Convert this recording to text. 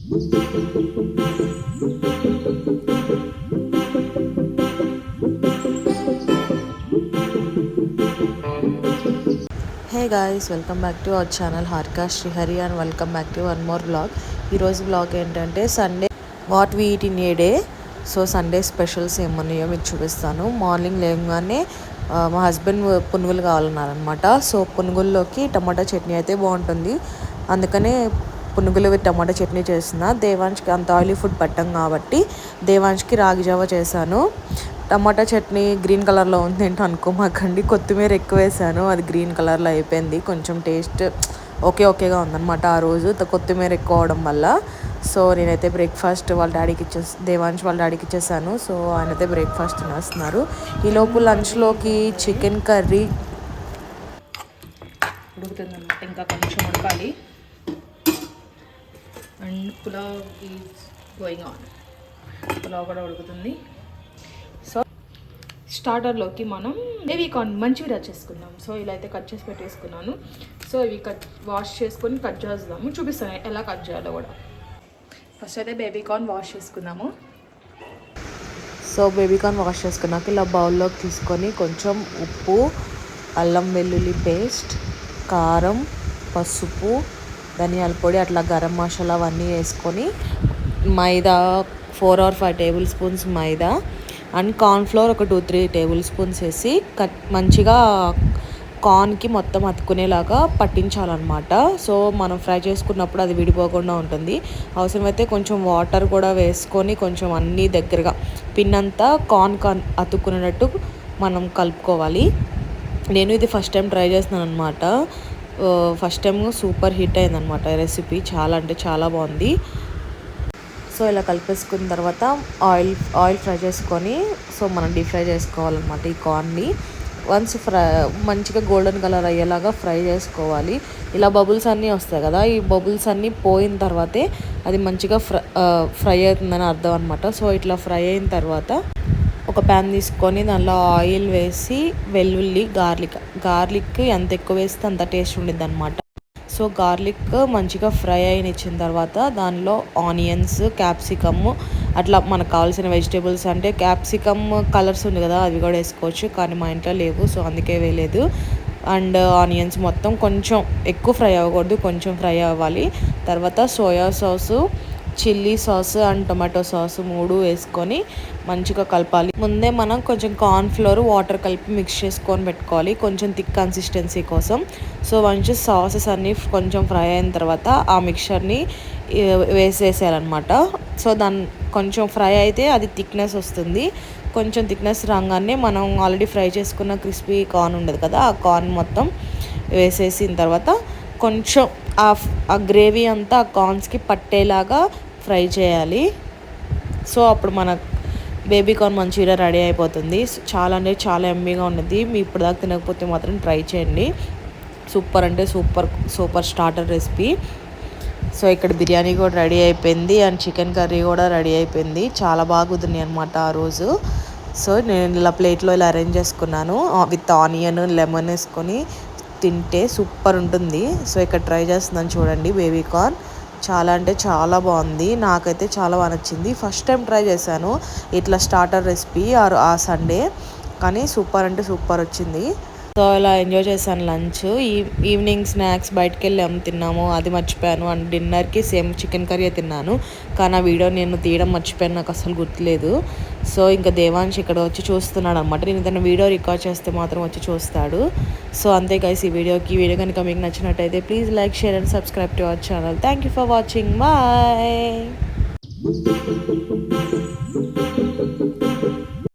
Hey guys, welcome back to our channel Harika Srihari and welcome back to one more blog. ఈరోజు blog ఏంటంటే Sunday what we eat in a day. So Sunday specials ఏమన్నాయో మీకు చూపిస్తాను. Morning లేవగానే మా husband పునుగులు కావాలన్నారనమాట. So పునుగుల్లోకి టమాటా చట్నీ అయితే బాగుంటుంది, అందుకనే పునుగులు విత్ టమాటా చట్నీ చేసిన. దేవాంష్కి అంత ఆయిలీ ఫుడ్ పట్టాం కాబట్టి దేవాంష్కి రాగి జావ చేశాను. టమాటా చట్నీ గ్రీన్ కలర్లో ఉంది ఏంటో అనుకోమాకండి, కొత్తిమీర ఎక్కువ వేసాను, అది గ్రీన్ కలర్లో అయిపోయింది. కొంచెం టేస్ట్ ఓకేగా ఉందన్నమాట ఆ రోజు కొత్తిమీర ఎక్కువ అవడం వల్ల. సో నేనైతే బ్రేక్ఫాస్ట్ వాళ్ళ డాడీకి దేవాంశ్ వాళ్ళ డాడీకి ఇచ్చేసాను. సో ఆయన అయితే బ్రేక్ఫాస్ట్ తినేస్తున్నారు. ఈలోపు లంచ్లోకి చికెన్ కర్రీ ఉడుకుతుందన్నమాట, ఇంకా కొంచెం ఉడకాలి. And pulao is going on. Pulao కూడా ఉడుకుతుంది. సో స్టార్టర్లోకి మనం బేబీ కార్న్ మంచూరియా చేసుకుందాం. సో ఇలా అయితే కట్ చేసి పెట్టేసుకున్నాను. సో ఇవి వాష్ చేసుకొని కట్ చేద్దాము, చూపిస్తాను ఎలా కట్ చేయాలో కూడా. ఫస్ట్ అయితే బేబీ కార్న్ వాష్ చేసుకుందాము. సో బేబీ కార్న్ వాష్ చేసుకున్నాక ఇలా బౌల్లోకి తీసుకొని కొంచెం ఉప్పు, అల్లం వెల్లుల్లి పేస్ట్, కారం, పసుపు, ధనియాల పొడి, అట్లా గరం మసాలా అవన్నీ వేసుకొని మైదా 4 or 5 table spoons maida and cornflour ఒక 2-3 టేబుల్ స్పూన్స్ వేసి మంచిగా కార్న్కి మొత్తం అతుకునేలాగా పట్టించాలన్నమాట. సో మనం ఫ్రై చేసుకున్నప్పుడు అది విడిపోకుండా ఉంటుంది. అవసరమైతే కొంచెం వాటర్ కూడా వేసుకొని కొంచెం అన్నీ దగ్గరగా పిన్నంతా కార్న్ అతుక్కునేటట్టు మనం కలుపుకోవాలి. నేను ఇది ఫస్ట్ టైం ట్రై చేస్తున్నాను అనమాట. ఫస్ట్ టైం సూపర్ హిట్ అయిందనమాట రెసిపీ, చాలా అంటే చాలా బాగుంది. సో ఇలా కలిపేసుకున్న తర్వాత ఆయిల్ ఫ్రై చేసుకొని సో మనం డీప్ ఫ్రై చేసుకోవాలన్నమాట ఈ కార్న్ని. వన్స్ మంచిగా గోల్డెన్ కలర్ అయ్యేలాగా ఫ్రై చేసుకోవాలి. ఇలా బబుల్స్ అన్నీ వస్తాయి కదా, ఈ బబుల్స్ అన్నీ పోయిన తర్వాతే అది మంచిగా ఫ్రై అవుతుందని అర్థం అనమాట. సో ఇట్లా ఫ్రై అయిన తర్వాత ఒక ప్యాన్ తీసుకొని దానిలో ఆయిల్ వేసి వెల్లుల్లి, గార్లిక్ ఎంత ఎక్కువ వేస్తే అంత టేస్ట్ ఉండిద్ది అనమాట. సో గార్లిక్ మంచిగా ఫ్రై అయినిచ్చిన తర్వాత దానిలో ఆనియన్స్, క్యాప్సికమ్, అట్లా మనకు కావాల్సిన వెజిటేబుల్స్ అంటే క్యాప్సికమ్ కలర్స్ ఉంది కదా అవి కూడా వేసుకోవచ్చు, కానీ మా ఇంట్లో లేవు సో అందుకే వేయలేదు. అండ్ ఆనియన్స్ మొత్తం కొంచెం ఎక్కువ ఫ్రై అవ్వకూడదు, కొంచెం ఫ్రై అవ్వాలి. తర్వాత soya sauce, chilli sauce and tomato sauce 3 వేసుకొని మంచిగా కలపాలి. ముందే మనం కొంచెం కార్న్ఫ్లోర్ వాటర్ కలిపి మిక్స్ చేసుకొని పెట్టుకోవాలి కొంచెం థిక్ కన్సిస్టెన్సీ కోసం. సో మంచి సాసెస్ అన్నీ కొంచెం ఫ్రై అయిన తర్వాత ఆ మిక్చర్ని వేసేయాలన్నమాట. సో దాన్ని కొంచెం ఫ్రై అయితే అది థిక్నెస్ వస్తుంది. కొంచెం థిక్నెస్ రాగానే మనం ఆల్రెడీ ఫ్రై చేసుకున్న క్రిస్పీ కార్న్ ఉండదు కదా, ఆ కార్న్ మొత్తం వేసేసిన తర్వాత కొంచెం ఆ గ్రేవీ అంతా ఆ కార్న్స్కి పట్టేలాగా ఫ్రై చేయాలి. సో అప్పుడు మన బేబీ కార్న్ మంచూరియా రెడీ అయిపోతుంది. చాలా అంటే చాలా ఎమ్మీగా ఉన్నది. మీ ఇప్పుడు దాకా తినకపోతే మాత్రం ట్రై చేయండి. సూపర్ అంటే సూపర్ స్టార్టర్ రెసిపీ. సో ఇక్కడ బిర్యానీ కూడా రెడీ అయిపోయింది అండ్ చికెన్ కర్రీ కూడా రెడీ అయిపోయింది. చాలా బాగా కుదిరినాయి అనమాట ఆ రోజు. సో నేను ఇలా ప్లేట్లో ఇలా అరేంజ్ చేసుకున్నాను విత్ ఆనియన్, లెమన్ వేసుకొని తింటే సూపర్ ఉంటుంది. సో ఇక్కడ ట్రై చేస్తున్నాను చూడండి బేబీ కార్న్, చాలా అంటే చాలా బాగుంది. నాకైతే చాలా బాగా నచ్చింది. ఫస్ట్ టైం ట్రై చేశాను ఇట్లా స్టార్టర్ రెసిపీ ఆ సండే, కానీ సూపర్ అంటే సూపర్ వచ్చింది. సో ఇలా ఎంజాయ్ చేశాను లంచ్. ఈవినింగ్ స్నాక్స్ బయటకు వెళ్ళాము, తిన్నాము, అది మర్చిపోయాను. అండ్ డిన్నర్కి సేమ్ చికెన్ కర్రీ తిన్నాను, కానీ ఆ వీడియో నేను తీయడం మర్చిపోయాను, నాకు అసలు గుర్తులేదు. సో ఇంకా దేవాంశ్ ఇక్కడ వచ్చి చూస్తున్నాడు అనమాట. నేను ఏదైనా వీడియో రికార్డ్ చేస్తే మాత్రం వచ్చి చూస్తాడు. సో అంతే గైస్, ఈ వీడియో కనుక మీకు నచ్చినట్టయితే please like, share and subscribe to our channel. Thank you for watching. Bye.